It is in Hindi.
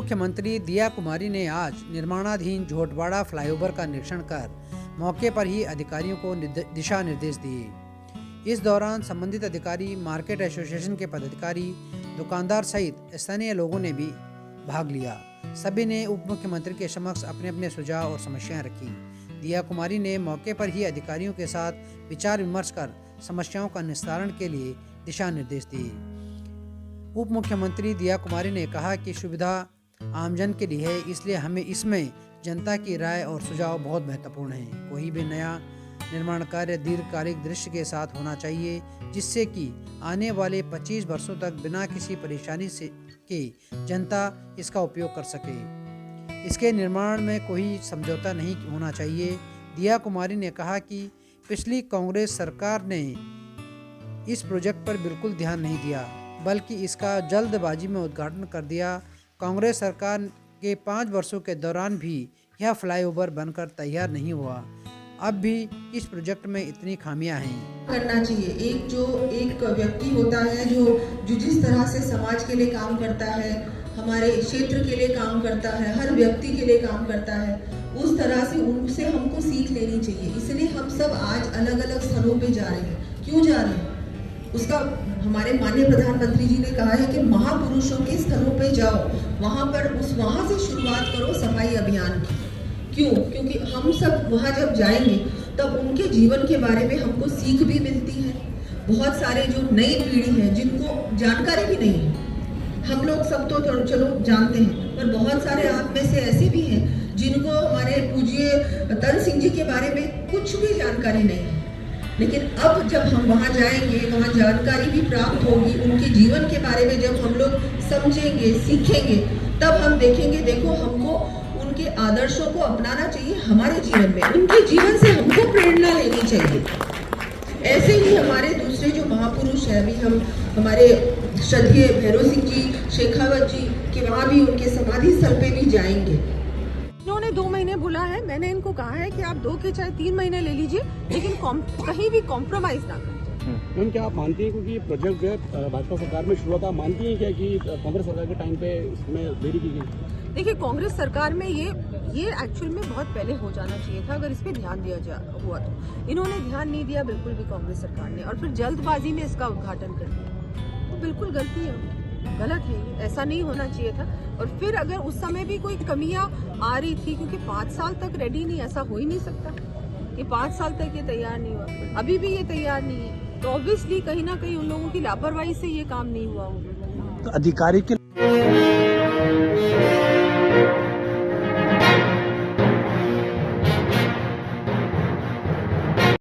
मुख्यमंत्री दिया कुमारी ने आज निर्माणाधीन झोटवाड़ा फ्लाईओवर का निरीक्षण कर मौके पर ही अधिकारियों को दिशा निर्देश दिए। इस दौरान संबंधित अधिकारी, मार्केट एसोसिएशन के पदाधिकारी, दुकानदार सहित स्थानीय लोगों ने भी भाग लिया। सभी ने उप मुख्यमंत्री के समक्ष अपने अपने सुझाव और समस्याएं रखी। दिया कुमारी ने मौके पर ही अधिकारियों के साथ विचार विमर्श कर समस्याओं का निस्तारण के लिए दिशा निर्देश दिए। उप मुख्यमंत्री दिया कुमारी ने कहा कि सुविधा आमजन के लिए है, इसलिए हमें इसमें जनता की राय और सुझाव बहुत महत्वपूर्ण है। कोई भी नया निर्माण कार्य दीर्घकालिक दृश्य के साथ होना चाहिए, जिससे कि आने वाले 25 वर्षों तक बिना किसी परेशानी से के जनता इसका उपयोग कर सके। इसके निर्माण में कोई समझौता नहीं होना चाहिए। दिया कुमारी ने कहा कि पिछली कांग्रेस सरकार ने इस प्रोजेक्ट पर बिल्कुल ध्यान नहीं दिया, बल्कि इसका जल्दबाजी में उद्घाटन कर दिया। कांग्रेस सरकार के 5 वर्षों के दौरान भी यह फ्लाईओवर बनकर तैयार नहीं हुआ। अब भी इस प्रोजेक्ट में इतनी खामियां हैं। करना चाहिए। एक व्यक्ति होता है जो जिस तरह से समाज के लिए काम करता है, हमारे क्षेत्र के लिए काम करता है, हर व्यक्ति के लिए काम करता है, उस तरह से उनसे हमको सीख लेनी चाहिए। इसलिए हम सब आज अलग अलग स्थलों पे जा रहे हैं। क्यों जा रहे हैं? उसका हमारे माननीय प्रधानमंत्री जी ने कहा है कि महापुरुषों के स्थलों पे जाओ, वहाँ से शुरुआत करो सफाई अभियान की। क्यों? क्योंकि हम सब वहाँ जब जाएंगे तब उनके जीवन के बारे में हमको सीख भी मिलती है। बहुत सारे जो नई पीढ़ी है जिनको जानकारी भी नहीं है, हम लोग सब तो चलो जानते हैं, पर बहुत सारे आप में से ऐसे भी हैं जिनको हमारे पूज्य तन सिंह जी के बारे में कुछ भी जानकारी नहीं है। लेकिन अब जब हम वहाँ जाएंगे, वहाँ जानकारी भी प्राप्त होगी, उनके जीवन के बारे में जब हम लोग समझेंगे, सीखेंगे, तब हम देखेंगे, देखो हमको उनके आदर्शों को अपनाना चाहिए हमारे जीवन में। उनके जीवन से हमको प्रेरणा लेनी चाहिए। ऐसे ही हमारे दूसरे जो महापुरुष हैं, अभी हम हमारे श्रद्धेय भैरव सिंह जी, शेखावत जी के वहाँ भी उनके समाधि स्थल पे भी जाएंगे। इन्होंने 2 महीने बोला है, मैंने इनको कहा है कि आप 2 के चाहे 3 महीने ले लीजिए, लेकिन कहीं भी कॉम्प्रोमाइज ना करें। मैम, क्या आप मानती हैं क्योंकि प्रोजेक्ट जो है भाजपा सरकार में शुरू था, मानती हैं क्या कि कांग्रेस सरकार के टाइम पे इसमें देरी की गई? देखिए, कांग्रेस सरकार में ये एक्चुअल में बहुत पहले हो जाना चाहिए था, अगर इस पे ध्यान दिया हुआ तो। इन्होंने ध्यान नहीं दिया बिल्कुल भी कांग्रेस सरकार ने, और फिर जल्दबाजी में इसका उद्घाटन कर दिया। तो बिल्कुल गलती है, गलत है, ऐसा नहीं होना चाहिए था। और फिर अगर उस समय भी कोई कमियां आ रही थी, क्योंकि 5 साल तक रेडी नहीं, ऐसा हो ही नहीं सकता कि 5 साल तक ये तैयार नहीं हुआ, अभी भी ये तैयार नहीं है, तो ऑब्वियसली कहीं ना कहीं उन लोगों की लापरवाही से ये काम नहीं हुआ होगा। तो अधिकारी के